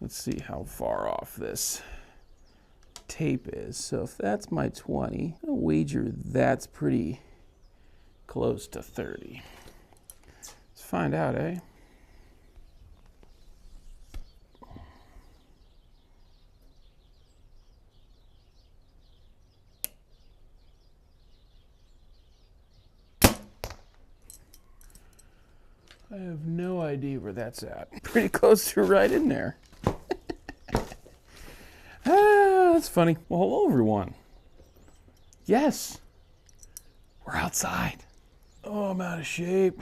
Let's see how far off this tape is. So if that's my 20, I'll wager that's pretty close to 30. Let's find out, eh? I have no idea where that's at. Pretty close to right in there. That's funny. Well, hello, everyone. Yes, we're outside. Oh, I'm out of shape.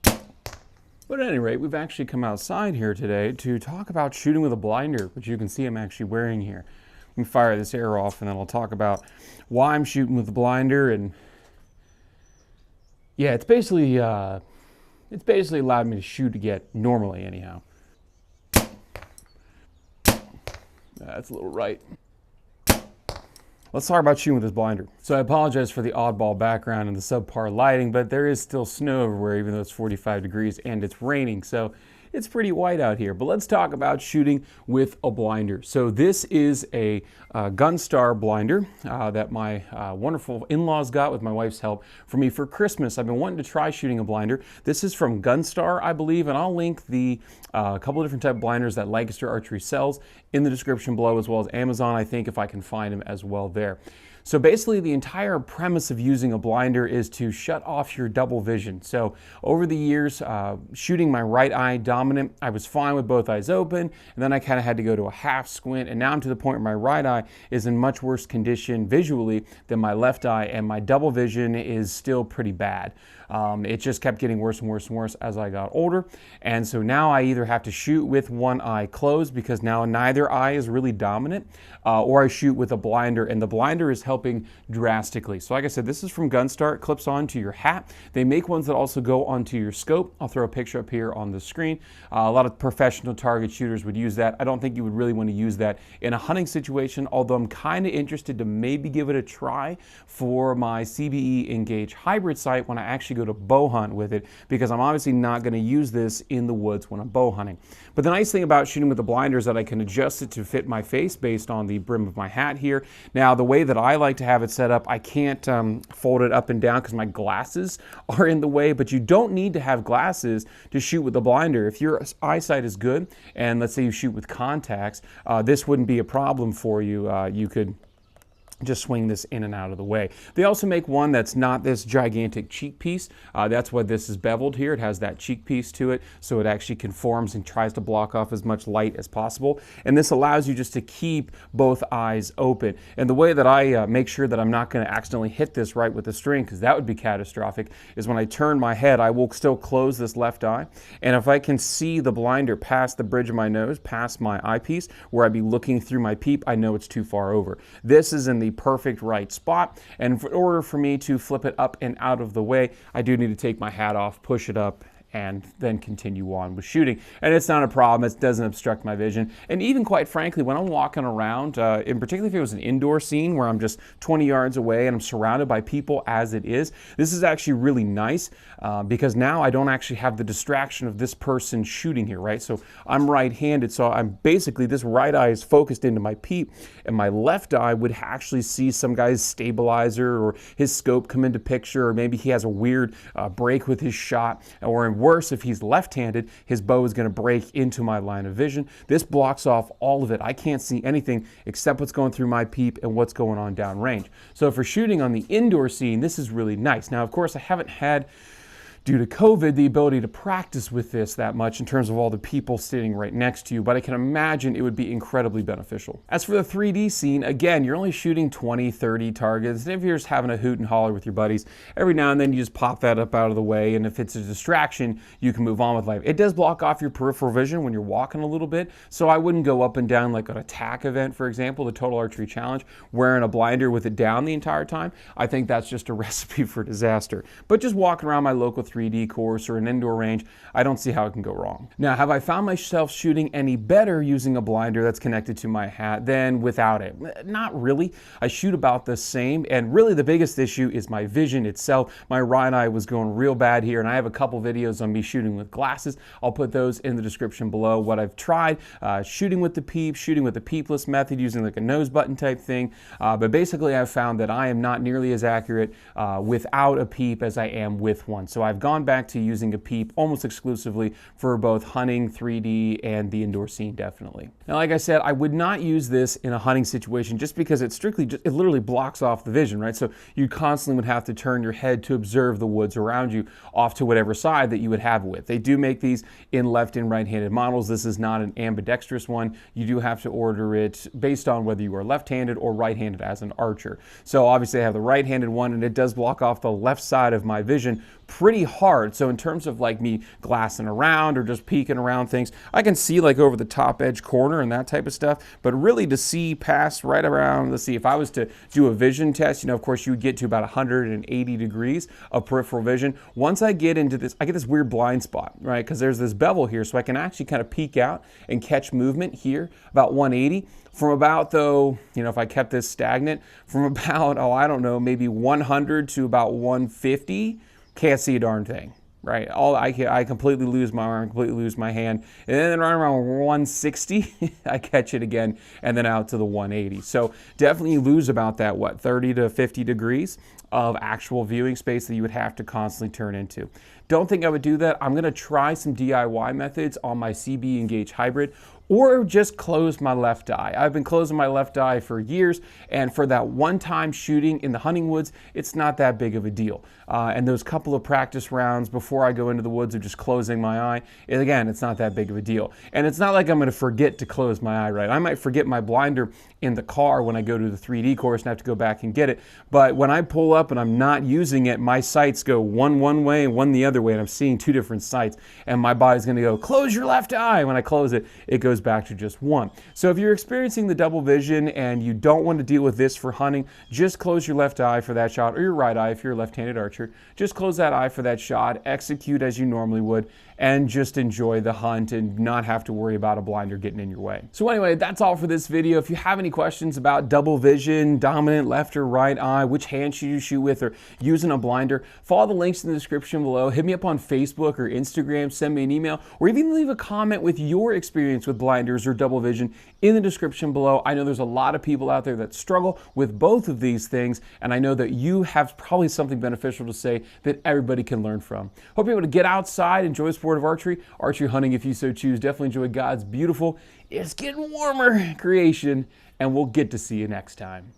But at any rate, we've actually come outside here today to talk about shooting with a blinder, which you can see I'm actually wearing here. Let me fire this arrow off and then I'll talk about why I'm shooting with the blinder. And yeah, it's basically allowed me to shoot again normally anyhow. That's a little right. Let's talk about shooting with this blinder. So I apologize for the oddball background and the subpar lighting, but there is still snow everywhere, even though it's 45 degrees and it's raining. So it's pretty white out here. But let's talk about shooting with a blinder. So this is a Gunstar blinder that my wonderful in-laws got with my wife's help for me for Christmas. I've been wanting to try shooting a blinder. This is from Gunstar, I believe, and I'll link the couple of different type of blinders that Lancaster Archery sells in the description below, as well as Amazon, I think, if I can find them as well there. So basically the entire premise of using a blinder is to shut off your double vision. So over the years, shooting my right eye dominant, I was fine with both eyes open, and then I kind of had to go to a half squint, and now I'm to the point where my right eye is in much worse condition visually than my left eye, and my double vision is still pretty bad. It just kept getting worse and worse and worse as I got older, and so now I either have to shoot with one eye closed because now neither eye is really dominant, or I shoot with a blinder, and the blinder is helping drastically. So like I said, this is from Gunstar. It clips onto your hat. They make ones that also go onto your scope. I'll throw a picture up here on the screen. A lot of professional target shooters would use that. I don't think you would really want to use that in a hunting situation, although I'm kind of interested to maybe give it a try for my CBE Engage hybrid sight when I actually go to bow hunt with it, because I'm obviously not going to use this in the woods when I'm bow hunting. But the nice thing about shooting with the blinder is that I can adjust it to fit my face based on the brim of my hat here. Now, the way that I like to have it set up, I can't fold it up and down because my glasses are in the way, but you don't need to have glasses to shoot with the blinder. If your eyesight is good, and let's say you shoot with contacts, this wouldn't be a problem for you. You could just swing this in and out of the way. They also make one that's not this gigantic cheek piece. That's why this is beveled here. It has that cheek piece to it, so it actually conforms and tries to block off as much light as possible. And this allows you just to keep both eyes open. And the way that I make sure that I'm not going to accidentally hit this right with the string, because that would be catastrophic, is when I turn my head, I will still close this left eye. And if I can see the blinder past the bridge of my nose, past my eyepiece, where I'd be looking through my peep, I know it's too far over. This is in the perfect right spot, and in order for me to flip it up and out of the way, I do need to take my hat off, push it up, and then continue on with shooting. And it's not a problem. It doesn't obstruct my vision. And even quite frankly, when I'm walking around, in particular if it was an indoor scene where I'm just 20 yards away and I'm surrounded by people as it is, this is actually really nice because now I don't actually have the distraction of this person shooting here, right? So I'm right-handed, so I'm basically, this right eye is focused into my peep, and my left eye would actually see some guy's stabilizer or his scope come into picture, or maybe he has a weird break with his shot, or worse, if he's left-handed, his bow is going to break into my line of vision. This blocks off all of it. I can't see anything except what's going through my peep and what's going on downrange. So for shooting on the indoor scene, this is really nice. Now, of course, I haven't had, due to COVID, the ability to practice with this that much in terms of all the people sitting right next to you, but I can imagine it would be incredibly beneficial. As for the 3D scene, again, you're only shooting 20, 30 targets, and if you're just having a hoot and holler with your buddies, every now and then you just pop that up out of the way, and if it's a distraction, you can move on with life. It does block off your peripheral vision when you're walking a little bit, so I wouldn't go up and down like an attack event, for example, the Total Archery Challenge, wearing a blinder with it down the entire time. I think that's just a recipe for disaster. But just walking around my local 3D course or an indoor range, I don't see how it can go wrong. Now, have I found myself shooting any better using a blinder that's connected to my hat than without it? Not really. I shoot about the same, and really the biggest issue is my vision itself. My right eye was going real bad here, and I have a couple videos on me shooting with glasses. I'll put those in the description below. What I've tried, shooting with the peep, shooting with the peepless method, using like a nose button type thing, but basically I've found that I am not nearly as accurate without a peep as I am with one. So I've gone back to using a peep almost exclusively for both hunting, 3D, and the indoor scene, definitely. Now, like I said, I would not use this in a hunting situation just because it literally blocks off the vision, right? So you constantly would have to turn your head to observe the woods around you off to whatever side that you would have it with. They do make these in left and right-handed models. This is not an ambidextrous one. You do have to order it based on whether you are left-handed or right-handed as an archer. So obviously I have the right-handed one, and it does block off the left side of my vision pretty hard. So in terms of like me glassing around or just peeking around things, I can see like over the top edge corner and that type of stuff, but really to see past right around, let's see, if I was to do a vision test, you know, of course you would get to about 180 degrees of peripheral vision. Once I get into this, I get this weird blind spot, right? Because there's this bevel here, so I can actually kind of peek out and catch movement here about 180. From about, though, you know, if I kept this stagnant, from about, oh, I don't know, maybe 100 to about 150, can't see a darn thing, right? I completely lose my arm, completely lose my hand, and then right around 160, I catch it again, and then out to the 180. So definitely lose about that, what, 30 to 50 degrees of actual viewing space that you would have to constantly turn into. Don't think I would do that. I'm gonna try some DIY methods on my CB Engage Hybrid, or just close my left eye. I've been closing my left eye for years, and for that one-time shooting in the hunting woods, it's not that big of a deal. And those couple of practice rounds before I go into the woods of just closing my eye, again, it's not that big of a deal. And it's not like I'm gonna forget to close my eye, right? I might forget my blinder in the car when I go to the 3D course and have to go back and get it. But when I pull up and I'm not using it, my sights go one way and one the other way, and I'm seeing two different sights, and my body's gonna go, close your left eye. When I close it, it goes back to just one. So if you're experiencing the double vision and you don't want to deal with this for hunting, just close your left eye for that shot, or your right eye if you're a left-handed archer. Just close that eye for that shot, execute as you normally would, and just enjoy the hunt and not have to worry about a blinder getting in your way. So anyway, that's all for this video. If you have any questions about double vision, dominant left or right eye, which hand should you shoot with, or using a blinder, follow the links in the description below. Hit me up on Facebook or Instagram, send me an email, or even leave a comment with your experience with blinders or double vision in the description below. I know there's a lot of people out there that struggle with both of these things, and I know that you have probably something beneficial to say that everybody can learn from. Hope you're able to get outside, enjoy the sport of archery hunting if you so choose. Definitely enjoy God's beautiful, it's getting warmer creation, and we'll get to see you next time.